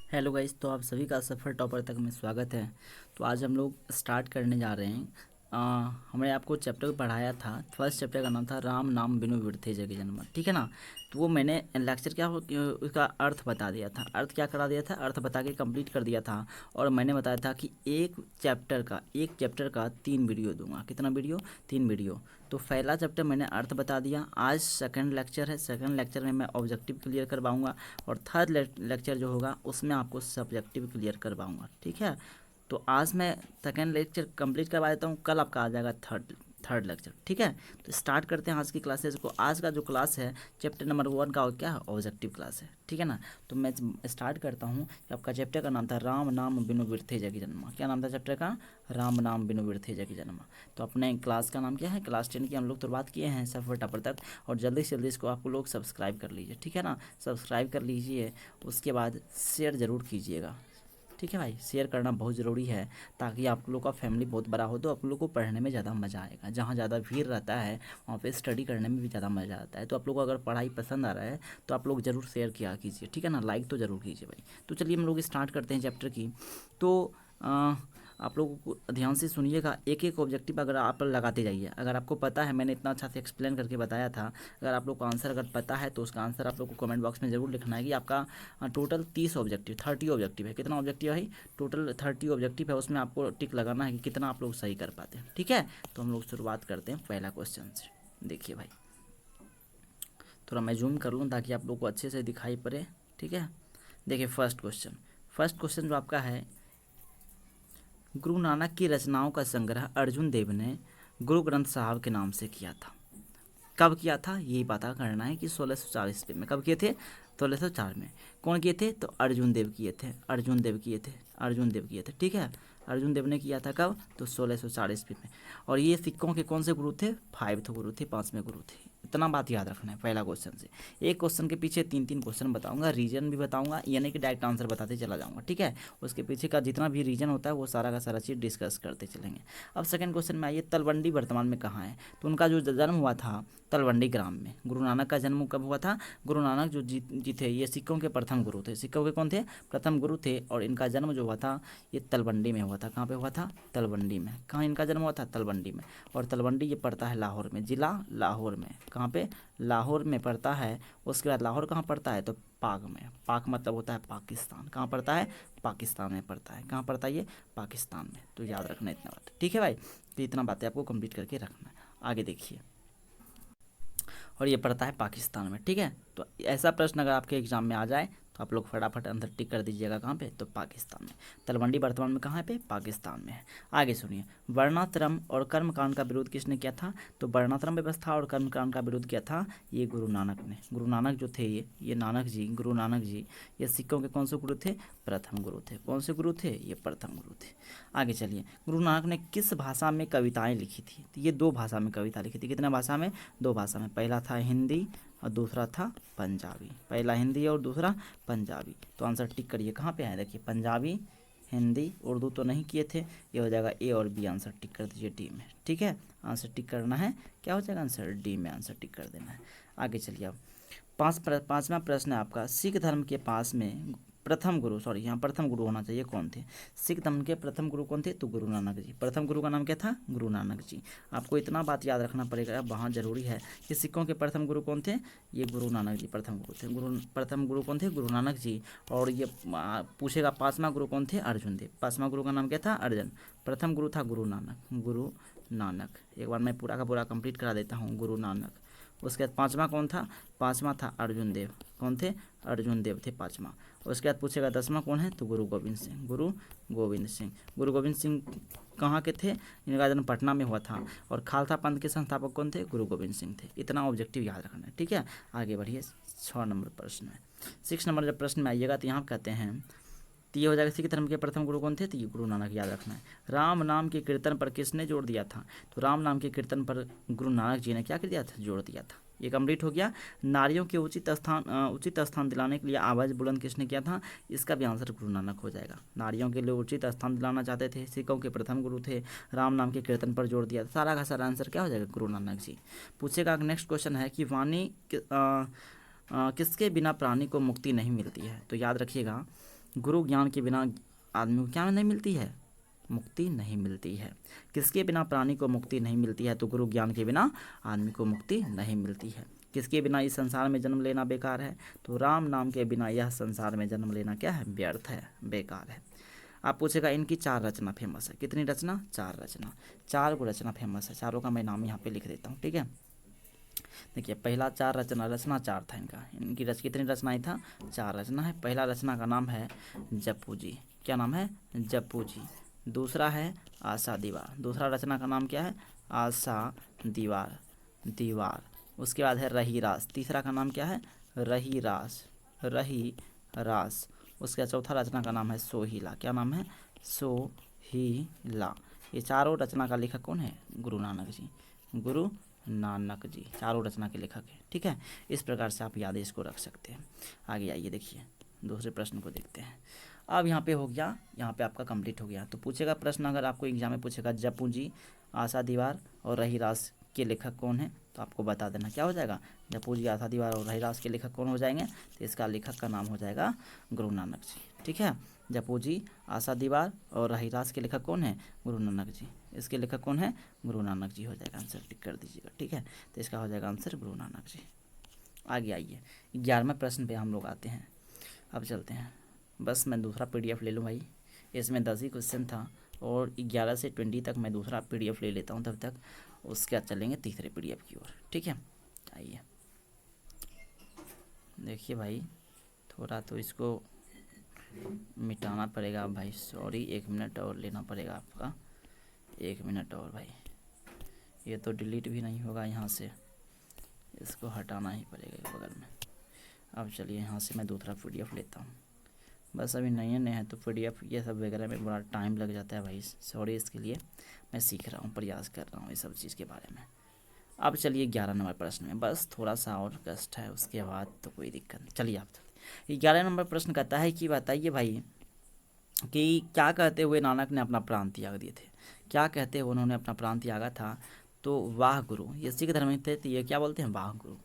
Hello guys, तो आप सभी का सफ़र टॉपर तक में स्वागत है। तो आज हम लोग स्टार्ट करने जा रहे हैं। हमने आपको चैप्टर पढ़ाया था। फर्स्ट चैप्टर का नाम था राम नाम बिनु विरथे जग जन्म, ठीक है ना। तो वो मैंने लेक्चर उसका अर्थ बता दिया था। अर्थ क्या करा दिया था, अर्थ बता के कंप्लीट कर दिया था। और मैंने बताया था कि एक चैप्टर का 3 वीडियो दूंगा। कितना वीडियो? 3 वीडियो। तो पहला चैप्टर मैंने अर्थ बता दिया। आज सेकंड लेक्चर है। सेकंड लेक्चर में मैं ऑब्जेक्टिव क्लियर करवाऊंगा और थर्ड लेक्चर जो होगा उसमें आपको सब्जेक्टिव क्लियर करवाऊंगा, ठीक है। तो आज मैं सेकेंड लेक्चर कंप्लीट करवा देता हूँ, कल आपका आ जाएगा थर्ड लेक्चर, ठीक है। तो स्टार्ट करते हैं आज की क्लासेस को। आज का जो क्लास है चैप्टर नंबर 1 का क्या है, ऑब्जेक्टिव क्लास है, ठीक है ना। तो मैं स्टार्ट करता हूँ कि आपका चैप्टर का नाम था राम नाम बिनु बिरथे जग जन्मा। क्या नाम था चैप्टर का? राम नाम बिनु बिरथे जग जन्मा। तो अपने क्लास का नाम क्या है? क्लास 10 की हम लोग शुरुआत किए हैं सफर टपर तक। और जल्दी से जल्दी इसको आप लोग सब्सक्राइब कर लीजिए, ठीक है ना। सब्सक्राइब कर लीजिए, उसके बाद शेयर ज़रूर कीजिएगा, ठीक है भाई। शेयर करना बहुत ज़रूरी है ताकि आप लोग का फैमिली बहुत बड़ा हो तो आप लोग को पढ़ने में ज़्यादा मज़ा आएगा। जहाँ ज़्यादा भीड़ रहता है वहाँ पे स्टडी करने में भी ज़्यादा मज़ा आता है। तो आप लोग को अगर पढ़ाई पसंद आ रहा है तो आप लोग ज़रूर शेयर किया कीजिए, ठीक है ना। लाइक तो ज़रूर कीजिए भाई। तो चलिए हम लोग स्टार्ट करते हैं चैप्टर की। तो आप लोगों को ध्यान से सुनिएगा, एक एक ऑब्जेक्टिव अगर आप लगाते जाइए। अगर आपको पता है, मैंने इतना अच्छा से एक्सप्लेन करके बताया था। अगर आप लोग को आंसर अगर पता है तो उसका आंसर आप लोग को कमेंट बॉक्स में ज़रूर लिखना है कि आपका टोटल 30 ऑब्जेक्टिव है। कितना ऑब्जेक्टिव है? टोटल 30 ऑब्जेक्टिव है। उसमें आपको टिक लगाना है कि कितना आप लोग सही कर पाते हैं, ठीक है। तो हम लोग शुरुआत करते हैं पहला क्वेश्चन से। देखिए भाई, थोड़ा मैं जूम कर लूँ ताकि आप लोग को अच्छे से दिखाई पड़े, ठीक है। देखिए फर्स्ट क्वेश्चन जो आपका है, गुरु नानक की रचनाओं का संग्रह अर्जुन देव ने गुरु ग्रंथ साहब के नाम से किया था। कब किया था यही पता करना है कि 1604 ईस्वी में। कब किए थे? 1604 में। कौन किए थे? तो अर्जुन देव किए थे। अर्जुन देव किए थे, ठीक है। अर्जुन देव ने किया था कब? तो 1604 ईस्वी में। और ये सिक्कों के कौन से गुरु थे? 5 गुरु थे, 5वें गुरु थे। इतना बात याद रखना है पहला क्वेश्चन से। एक क्वेश्चन के पीछे 3 3 क्वेश्चन बताऊंगा, रीजन भी बताऊंगा, यानी कि डायरेक्ट आंसर बताते चला जाऊंगा, ठीक है। उसके पीछे का जितना भी रीजन होता है वो सारा का सारा चीज़ डिस्कस करते चलेंगे। अब सेकंड क्वेश्चन में आइए, तलवंडी वर्तमान में कहाँ है? तो उनका जो जन्म हुआ था तलवंडी ग्राम में। गुरु नानक का जन्म कब हुआ था? गुरु नानक जो जी थे, ये सिक्कों के प्रथम गुरु थे। सिक्कों के कौन थे? प्रथम गुरु थे। और इनका जन्म जो हुआ था ये तलवंडी में हुआ था। कहाँ पे हुआ था? तलवंडी में। कहाँ इनका जन्म हुआ था? तलवंडी में। और तलवंडी ये पड़ता है लाहौर में, जिला लाहौर में। कहाँ पे? लाहौर में पड़ता है। उसके बाद लाहौर कहाँ पड़ता है? तो पाक में। पाक मतलब होता है पाकिस्तान। कहाँ पड़ता है? पाकिस्तान में पड़ता है। कहाँ पड़ता है ये? पाकिस्तान में। तो याद रखना इतना बात, ठीक है भाई। तो इतना बातें आपको कंप्लीट करके रखना है। आगे देखिए, और ये पड़ता है पाकिस्तान में, ठीक है। तो ऐसा प्रश्न अगर आपके एग्जाम में आ जाए तो आप लोग फटाफट आंसर टिक कर दीजिएगा। कहाँ पे? तो पाकिस्तान में। तलवंडी वर्तमान में कहाँ पे? पाकिस्तान में है। आगे सुनिए, वर्णाश्रम और कर्मकांड का विरोध किसने किया था? तो वर्णाश्रम व्यवस्था और कर्मकांड का विरोध किया था ये गुरु नानक ने। गुरु नानक जो थे ये नानक जी, गुरु नानक जी ये सिक्कों के कौन से गुरु थे? प्रथम गुरु थे। कौन से गुरु थे? ये प्रथम गुरु थे। आगे चलिए, गुरु नानक ने किस भाषा में कविताएं लिखी थी? तो ये 2 भाषा में कविता लिखी थी। कितना भाषा में? 2 भाषा में। पहला था हिंदी और दूसरा था पंजाबी। पहला हिंदी और दूसरा पंजाबी। तो आंसर टिक करिए, कहाँ पे है? देखिए, पंजाबी, हिंदी, उर्दू तो नहीं किए थे। ये हो जाएगा ए और बी। आंसर टिक कर दीजिए डी में, ठीक है। आंसर टिक करना है, क्या हो जाएगा आंसर? डी में आंसर टिक कर देना है। आगे चलिए, अब पांचवा प्रश्न है आपका, सिख धर्म के पास में प्रथम गुरु, सॉरी यहाँ प्रथम गुरु होना चाहिए, कौन थे? सिख धर्म के प्रथम गुरु कौन थे? तो गुरु नानक जी। प्रथम गुरु का नाम क्या था? गुरु नानक जी। आपको इतना बात याद रखना पड़ेगा, वहाँ जरूरी है कि सिखों के प्रथम गुरु कौन थे? ये गुरु नानक जी प्रथम गुरु थे। प्रथम गुरु कौन थे? गुरु नानक जी। और ये पूछेगा 5वां गुरु कौन थे? अर्जुन देव। 5वां गुरु का नाम क्या था? अर्जुन। प्रथम गुरु था गुरु नानक। गुरु नानक, एक बार मैं पूरा का पूरा कंप्लीट करा देता हूँ। गुरु नानक, उसके बाद 5वां कौन था? 5वां था अर्जुन देव। कौन थे? अर्जुन देव थे 5वां। उसके बाद पूछेगा 10वां कौन है? तो गुरु गोविंद सिंह। गुरु गोविंद सिंह। गुरु गोविंद सिंह कहाँ के थे? इनका जन्म पटना में हुआ था। और खालसा पंथ के संस्थापक कौन थे? गुरु गोविंद सिंह थे। इतना ऑब्जेक्टिव याद रखना है, ठीक है। आगे बढ़िए, 6 नंबर प्रश्न है। 6 नंबर जब प्रश्न में आइएगा तो यहाँ कहते हैं, तो ये हो जाएगा सिख धर्म के प्रथम गुरु कौन थे? तो ये गुरु नानक, याद रखना है। राम नाम के कीर्तन पर किसने जोड़ दिया था? तो राम नाम के कीर्तन पर गुरु नानक जी ने क्या कर दिया था? जोड़ दिया था। ये कंप्लीट हो गया। नारियों के उचित स्थान दिलाने के लिए आवाज़ बुलंद किसने किया था? इसका भी आंसर गुरु नानक हो जाएगा। नारियों के लिए उचित स्थान दिलाना चाहते थे, सिखों के प्रथम गुरु थे, राम नाम के कीर्तन पर जोड़ दिया। सारा का सारा आंसर क्या हो जाएगा? गुरु नानक जी। पूछेगा नेक्स्ट क्वेश्चन है कि वाणी किसके बिना प्राणी को मुक्ति नहीं मिलती है? तो याद रखिएगा गुरु ज्ञान के बिना आदमी को क्या नहीं मिलती है, मुक्ति नहीं मिलती है। किसके बिना प्राणी को मुक्ति नहीं मिलती है, तो गुरु ज्ञान के बिना आदमी को मुक्ति नहीं मिलती है। किसके बिना इस संसार में जन्म लेना बेकार है, तो राम नाम के बिना यह संसार में जन्म लेना क्या है, व्यर्थ है, बेकार है। आप पूछेगा इनकी 4 रचना फेमस है, कितनी रचना, 4 रचना, 4 को रचना फेमस है, चारों का मैं नाम यहाँ पे लिख देता हूँ, ठीक है। देखिए पहला 4 रचना 4 था इनका, इनकी कितनी रचनाएं था, 4 रचना है। पहला रचना का नाम है जप्पू जी, क्या नाम है, जप्पू जी। दूसरा है आशा दीवार, दूसरा रचना का नाम क्या है, आशा दीवार, दीवार। उसके बाद है रही रास, तीसरा का नाम क्या है, रही रास, रही रास। उसके बाद चौथा रचना का नाम है सोहिला, क्या नाम है, सोहिला। ये चारों रचना का लेखक कौन है, गुरु नानक जी, गुरु नानक जी चारों रचना के लेखक हैं, ठीक है। इस प्रकार से आप याद इसको रख सकते हैं। आगे आइए देखिए दूसरे प्रश्न को देखते हैं। अब यहाँ पे हो गया, यहाँ पे आपका कंप्लीट हो गया। तो पूछेगा प्रश्न, अगर आपको एग्जाम में पूछेगा जप्पू जी, आशा दीवार और रही रास के लेखक कौन है, तो आपको बता देना क्या हो जाएगा, जप्पू जी, आशा दीवार और रही रास के लेखक कौन हो जाएंगे, तो इसका लेखक का नाम हो जाएगा गुरु नानक जी, ठीक है। जप्पू जी, आशा दीवार और रही रास के लेखक कौन है, गुरु नानक जी। इसके लेखक कौन है, गुरु नानक जी हो जाएगा, आंसर टिक कर दीजिएगा, ठीक है। तो इसका हो जाएगा आंसर गुरु नानक जी। आगे आइए 11वें प्रश्न पे हम लोग आते हैं। अब चलते हैं, बस मैं दूसरा PDF ले लूँ भाई, इसमें 10 ही क्वेश्चन था और 11 से 20 तक मैं दूसरा PDF ले लेता हूँ तब तक, उसके बाद चलेंगे तीसरे PDF की ओर, ठीक है। आइए देखिए भाई, थोड़ा तो इसको मिटाना पड़ेगा भाई, सॉरी, 1 मिनट और लेना पड़ेगा आपका, 1 मिनट और भाई। ये तो डिलीट भी नहीं होगा यहाँ से, इसको हटाना ही पड़ेगा बगल में। अब चलिए यहाँ से मैं दूसरा PDF लेता हूँ। बस अभी नए नए हैं तो PDF ये सब वगैरह में बड़ा टाइम लग जाता है भाई, सॉरी इसके लिए, मैं सीख रहा हूँ, प्रयास कर रहा हूँ इस सब चीज़ के बारे में। अब चलिए 11 नंबर प्रश्न में, बस थोड़ा सा और कष्ट है, उसके बाद तो कोई दिक्कत नहीं। चलिए आप 11 नंबर प्रश्न कहता है कि बताइए भाई कि क्या कहते हुए नानक ने अपना प्राण त्याग दिए थे, क्या कहते हुए उन्होंने अपना प्राण त्यागा था, तो वाह गुरु, ये सिख धर्म थे तो ये क्या बोलते हैं, वाह गुरु।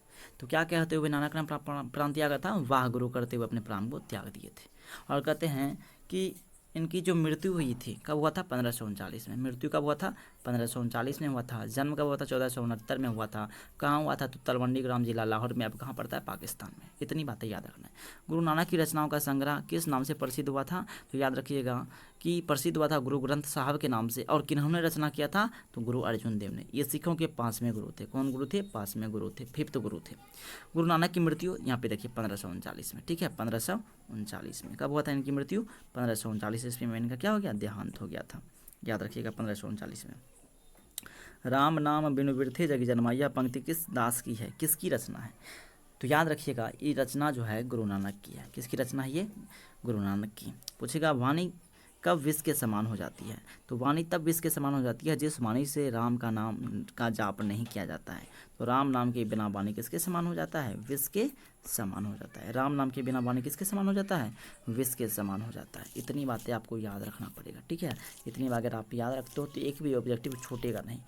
तो क्या कहते हुए नानक ने अपना प्राण त्यागा था, वाह गुरु करते हुए अपने प्राण को त्याग दिए थे। और कहते हैं कि इनकी जो मृत्यु हुई थी कब हुआ था, 1539 में। मृत्यु कब हुआ था, 1539 में हुआ था। जन्म कब हुआ था, 1469 में हुआ था। कहाँ हुआ था, तो तलवंडी ग्राम जिला लाहौर में, अब कहाँ पड़ता है, पाकिस्तान में। इतनी बातें याद रखना है। गुरु नानक की रचनाओं का संग्रह किस नाम से प्रसिद्ध हुआ था, तो याद रखिएगा कि प्रसिद्ध हुआ था गुरु ग्रंथ साहब के नाम से। और किन्होंने रचना किया था, तो गुरु अर्जुन देव ने। ये सिखों के 5वें गुरु थे। कौन गुरु थे, 5वें गुरु थे, 5th गुरु थे। गुरु नानक की मृत्यु यहाँ पे देखिए 1539 में, ठीक है, 1539 में। कब हुआ था इनकी मृत्यु, 1539 ईस्वी में इनका क्या हो गया, देहांत हो गया था। याद रखिएगा 1539 में। राम नाम बिनु बिरथे जग जन्मा, यह पंक्ति किस दास की है, किसकी रचना है, तो याद रखिएगा ये रचना जो है गुरु नानक की है। किसकी रचना है ये, गुरु नानक की। पूछेगा वाणी कब विष के समान हो जाती है, तो वाणी तब विष के समान हो जाती है जिस वाणी से राम का नाम का जाप नहीं किया जाता है। तो राम नाम के बिना वाणी किसके समान हो जाता है, विष के समान हो जाता है। राम नाम के बिना वाणी किसके समान हो जाता है, विष के समान हो जाता है। इतनी बातें आपको याद रखना पड़ेगा, ठीक है। इतनी बात अगर आप याद रखते हो तो एक भी ऑब्जेक्टिव छूटेगा नहीं।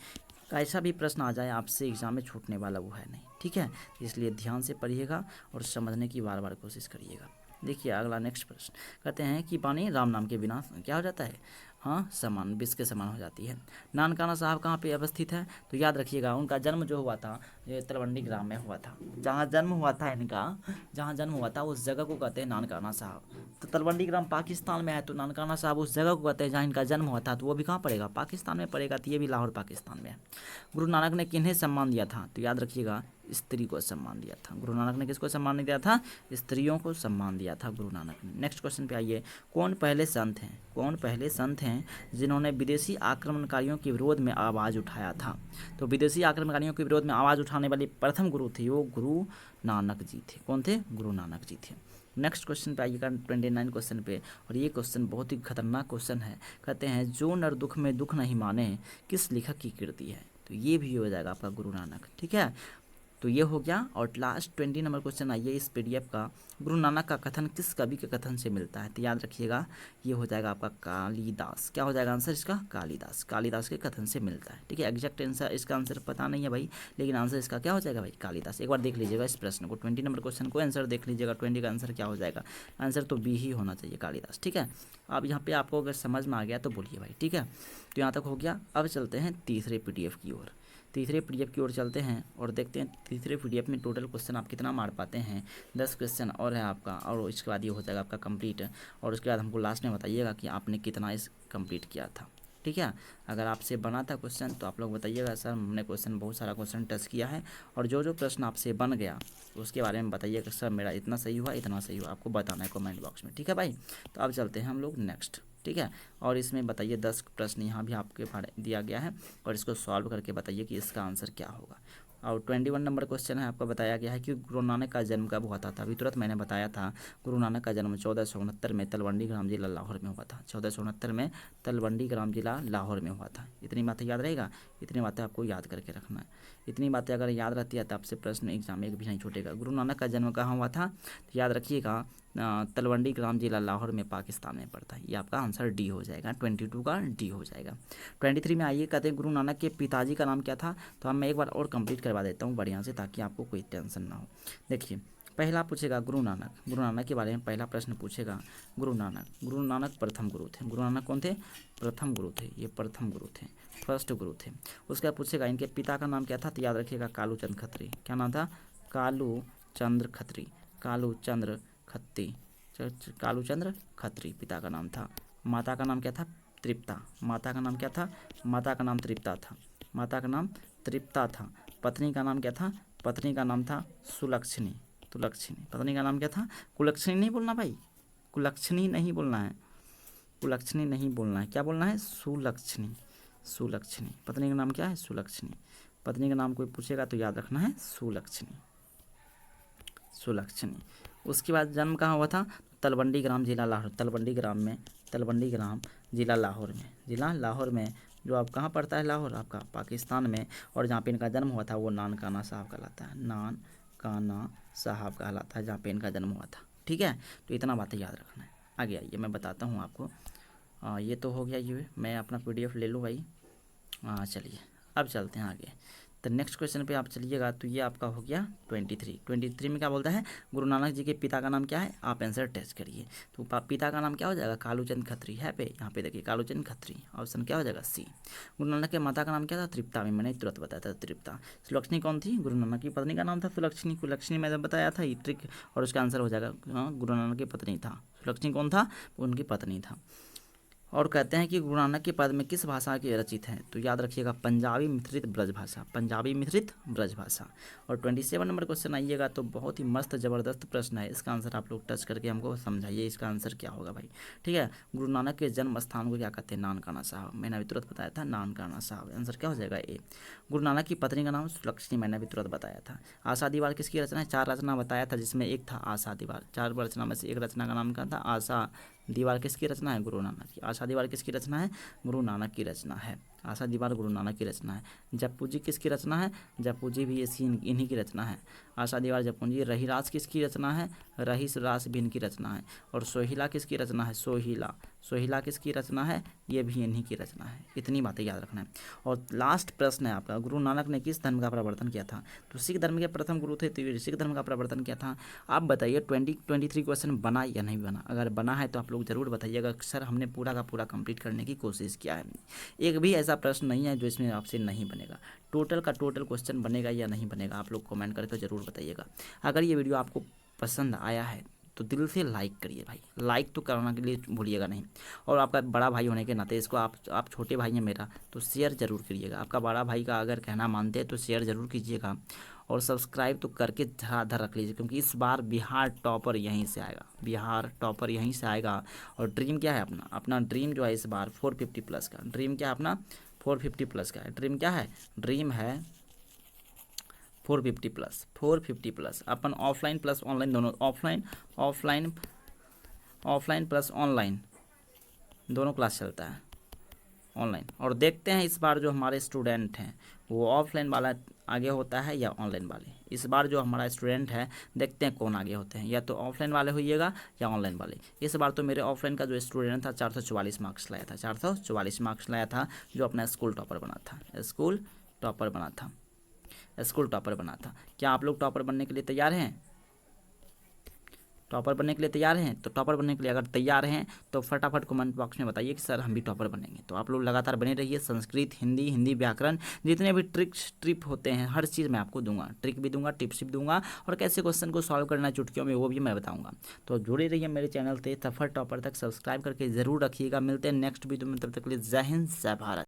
ऐसा भी प्रश्न आ जाए आपसे एग्जाम में, छूटने वाला वो है नहीं, ठीक है। इसलिए ध्यान से पढ़िएगा और समझने की बार बार कोशिश करिएगा। देखिए अगला नेक्स्ट प्रश्न कहते हैं कि वाणी राम नाम के बिना क्या हो जाता है, हाँ, समान, विष के समान हो जाती है। नानकाना साहब कहाँ पे अवस्थित है, तो याद रखिएगा उनका जन्म जो हुआ था ये तलवंडी ग्राम में हुआ था। जहाँ जन्म हुआ था इनका, जहाँ जन्म हुआ था उस जगह को कहते हैं नानकाना साहब। तो तलवंडी ग्राम पाकिस्तान में है, तो नानकाना साहब उस जगह को कहते हैं जहाँ इनका जन्म हुआ था। तो वो भी कहाँ पड़ेगा, पाकिस्तान में पड़ेगा। तो ये भी लाहौर पाकिस्तान में है। गुरु नानक ने किन्हें सम्मान दिया था, तो याद रखिएगा स्त्री को सम्मान दिया था। गुरु नानक ने किसको सम्मान दिया था, स्त्रियों को सम्मान दिया था गुरु नानक ने। नेक्स्ट क्वेश्चन पे आइए, कौन पहले संत हैं, कौन पहले संत हैं जिन्होंने विदेशी आक्रमणकारियों के विरोध में आवाज़ उठाया था। तो विदेशी आक्रमणकारियों के विरोध में आवाज़ उठाने वाले प्रथम गुरु थे वो गुरु नानक जी थे। कौन थे, गुरु नानक जी थे। नेक्स्ट क्वेश्चन पे आइएगा 29 क्वेश्चन पे, और ये क्वेश्चन बहुत ही खतरनाक क्वेश्चन है। कहते हैं जो नर दुख में दुख नहीं माने किस लेखक की कृति है, तो ये भी हो जाएगा आपका गुरु नानक, ठीक है। तो ये हो गया। और लास्ट 20 नंबर क्वेश्चन आइए इस PDF का, गुरु नानक का कथन किस कवि के कथन से मिलता है? तो याद रखिएगा ये हो जाएगा आपका कालिदास। क्या हो जाएगा आंसर इसका? कालिदास। कालिदास के कथन से मिलता है। ठीक है, एग्जैक्ट आंसर इसका आंसर पता नहीं है भाई, लेकिन आंसर इसका क्या हो जाएगा भाई? कालिदास। एक बार देख लीजिएगा इस प्रश्न को, 20 नंबर क्वेश्चन को आंसर देख लीजिएगा, 20 का आंसर क्या हो जाएगा? आंसर तो बी ही होना चाहिए, कालिदास। ठीक है, अब यहाँ पे आपको अगर समझ में आ गया तो बोलिए भाई। ठीक है, तो यहाँ तक हो गया। अब चलते हैं तीसरे PDF की ओर। तीसरे PDF की ओर चलते हैं और देखते हैं तीसरे PDF में टोटल क्वेश्चन आप कितना मार पाते हैं। 10 क्वेश्चन और है आपका, और इसके बाद ये हो जाएगा आपका कंप्लीट। और उसके बाद हमको लास्ट में बताइएगा कि आपने कितना इस कंप्लीट किया था। ठीक है, अगर आपसे बना था क्वेश्चन तो आप लोग बताइएगा सर हमने क्वेश्चन बहुत सारा क्वेश्चन टच किया है, और जो जो प्रश्न आपसे बन गया उसके बारे में बताइएगा सर मेरा इतना सही हुआ, इतना सही हुआ, आपको बताना है कमेंट बॉक्स में। ठीक है भाई, तो अब चलते हैं हम लोग नेक्स्ट। ठीक है, और इसमें बताइए 10 प्रश्न यहाँ भी आपके दिया गया है, और इसको सॉल्व करके बताइए कि इसका आंसर क्या होगा। और 21 नंबर क्वेश्चन है, आपको बताया गया है कि गुरु नानक का जन्म कब हुआ था? अभी तुरंत मैंने बताया था, गुरु नानक का जन्म 1469 में तलवंडी ग्राम जिला लाहौर में हुआ था। 1469 में तलवंडी ग्राम जिला लाहौर में हुआ था। इतनी बातें याद रहेगा, इतनी बातें आपको याद करके रखना है। इतनी बातें अगर याद रहती है तो आपसे प्रश्न एग्जाम में एक भी नहीं छूटेगा। गुरु नानक का जन्म कहाँ हुआ था? तो याद रखिएगा तलवंडी ग्राम जिला लाहौर में, पाकिस्तान में पड़ता है। ये आपका आंसर डी हो जाएगा, 22 का डी हो जाएगा। 23 में आइए, कहते हैं गुरु नानक के पिताजी का नाम क्या था? तो हम मैं एक बार और कंप्लीट करवा देता हूँ बढ़िया से, ताकि आपको कोई टेंशन ना हो। देखिए, पहला पूछेगा गुरु नानक के बारे में पहला प्रश्न पूछेगा। गुरु नानक प्रथम गुरु थे। गुरु नानक कौन थे? प्रथम गुरु थे, ये प्रथम गुरु थे, फर्स्ट गुरु थे। उसके बाद पूछेगा इनके पिता का नाम क्या था? तो याद रखिएगा कालू चंद खत्री। क्या नाम था? कालू चंद्र खत्री। कालू चंद्र खत्री पिता का नाम था। माता का नाम क्या था? तृप्ता। माता का नाम क्या था? माता का नाम तृप्ता था। माता का नाम तृप्ता था। पत्नी का नाम क्या था? पत्नी का नाम था सुलक्षणी। पत्नी का नाम क्या था? कुलक्षणी नहीं बोलना भाई, कुलक्षणी नहीं बोलना है, कुलक्षणी नहीं बोलना है, क्या बोलना है? सुलक्षणी। पत्नी का नाम क्या है? सुलक्षणी। पत्नी का नाम कोई पूछेगा तो याद रखना है सुलक्षणी। उसके बाद जन्म कहाँ हुआ था? तलवंडी ग्राम जिला लाहौर। तलवंडी ग्राम जिला लाहौर में, जो आप कहाँ पड़ता है? लाहौर आपका पाकिस्तान में। और जहाँ पे इनका जन्म हुआ था वो नानकाना साहब कहलाता है। नानकाना साहब कहलाता है जहाँ पे इनका जन्म हुआ था। ठीक है, तो इतना बातें याद रखना है। आगे आइए मैं बताता हूँ आपको। ये तो हो गया, ये मैं अपना PDF ले लूँ भाई। चलिए अब चलते हैं आगे। तो नेक्स्ट क्वेश्चन पे आप चलिएगा, तो ये आपका हो गया 23 में क्या बोलता है? गुरु नानक जी के पिता का नाम क्या है? आप आंसर टेस्ट करिए। तो पिता का नाम क्या हो जाएगा? कालूचंद खत्री है पे, यहाँ पे देखिए कालूचंद खत्री, ऑप्शन क्या हो जाएगा? सी। गुरु नानक के माता का नाम क्या था? तृप्ता। में मैंने तुरंत बताया था, तृप्ता। सुलक्षणी कौन थी? गुरु नानक की पत्नी का नाम था सुलक्षणी। कुलक्षणी मैंने बताया था, ये ट्रिक, और उसका आंसर हो जाएगा गुरु नानक की पत्नी था। सुलक्षणी कौन था? उनकी पत्नी था। और कहते हैं कि गुरु नानक के पद में किस भाषा के रचित हैं? तो याद रखिएगा पंजाबी मिश्रित ब्रज भाषा। और 27 नंबर क्वेश्चन आइएगा, तो बहुत ही मस्त ज़बरदस्त प्रश्न है। इसका आंसर आप लोग टच करके हमको समझाइए, इसका आंसर क्या होगा भाई। ठीक है, गुरु नानक के जन्म स्थान को क्या कहते हैं? नानकाना साहब। मैंने अभी तुरंत बताया था, नानकाना साहब। आंसर क्या हो जाएगा? ए। गुरु नानक की पत्नी का नाम सुलक्षणी, मैंने अभी तुरंत बताया था। आशा दीवार किसकी रचना है? 4 रचना बताया था, जिसमें एक था आशा दीवार। 4 रचना में से एक रचना का नाम क्या था? आशा दीवार। किसकी रचना है? गुरु नानक की। आशा दीवार किसकी रचना है? गुरु नानक की रचना है। आशा दीवार गुरु नानक की रचना है। जप्पू जी किसकी रचना है? जप्पू जी भी इन्हीं की रचना है। आशा दीवार, जप्पू जी। रहीरास किसकी रचना है? रहीस रास भी इनकी रचना है। और सोहिला किसकी रचना है? सोहिला किसकी रचना है? ये भी इन्हीं की रचना है। इतनी बातें याद रखना है। और लास्ट प्रश्न है आपका, गुरु नानक ने किस धर्म का प्रवर्तन किया था? तो सिख धर्म के प्रथम गुरु थे, तो सिख धर्म का प्रवर्तन किया था। आप बताइए 23 क्वेश्चन बना या नहीं बना? अगर बना है तो आप लोग ज़रूर बताइएगा सर हमने पूरा का पूरा कंप्लीट करने की कोशिश किया है। एक भी ऐसा प्रश्न नहीं है जो इसमें आपसे नहीं बनेगा। टोटल का टोटल क्वेश्चन बनेगा या नहीं बनेगा, आप लोग कमेंट करके ज़रूर बताइएगा। अगर ये वीडियो आपको पसंद आया है तो दिल से लाइक करिए भाई, लाइक तो करना के लिए भूलिएगा नहीं। और आपका बड़ा भाई होने के नाते इसको आप छोटे भाई हैं मेरा, तो शेयर ज़रूर करिएगा। आपका बड़ा भाई का अगर कहना मानते हैं तो शेयर ज़रूर कीजिएगा। और सब्सक्राइब तो करके धराधर रख लीजिए, क्योंकि इस बार बिहार टॉपर यहीं से आएगा। और ड्रीम क्या है अपना ड्रीम जो है इस बार 450 प्लस का ड्रीम क्या है अपना? 450 प्लस का है ड्रीम। क्या है? ड्रीम है 450 प्लस। अपन ऑफलाइन प्लस ऑनलाइन दोनों, ऑफलाइन प्लस ऑनलाइन दोनों क्लास चलता है ऑनलाइन। और देखते हैं इस बार जो हमारे स्टूडेंट हैं वो ऑफलाइन वाला आगे होता है या ऑनलाइन वाले। इस बार जो हमारा स्टूडेंट है देखते हैं कौन आगे होते हैं, या तो ऑफलाइन वाले होइएगा या ऑनलाइन वाले। इस बार तो मेरे ऑफलाइन का जो स्टूडेंट था 444 मार्क्स लाया था, 444 मार्क्स लाया था, जो अपना स्कूल टॉपर बना था, स्कूल टॉपर बना था, स्कूल टॉपर बना था। क्या आप लोग टॉपर बनने के लिए तैयार हैं? टॉपर बनने के लिए तैयार हैं? तो टॉपर बनने के लिए अगर तैयार हैं तो फटाफट कमेंट बॉक्स में बताइए कि सर हम भी टॉपर बनेंगे। तो आप लोग लगातार बने रहिए। संस्कृत, हिंदी, हिंदी व्याकरण, जितने भी ट्रिक्स ट्रिप होते हैं हर चीज़ मैं आपको दूंगा, ट्रिक भी दूंगा, टिप्स भी दूंगा, और कैसे क्वेश्चन को सॉल्व करना है चुटकियों में वो भी मैं बताऊंगा। तो जुड़े रहिए मेरे चैनल से, सफर टॉपर तक सब्सक्राइब करके ज़रूर रखिएगा। मिलते हैं नेक्स्ट वीडियो में, तब तक के लिए जय हिंद, जय भारत।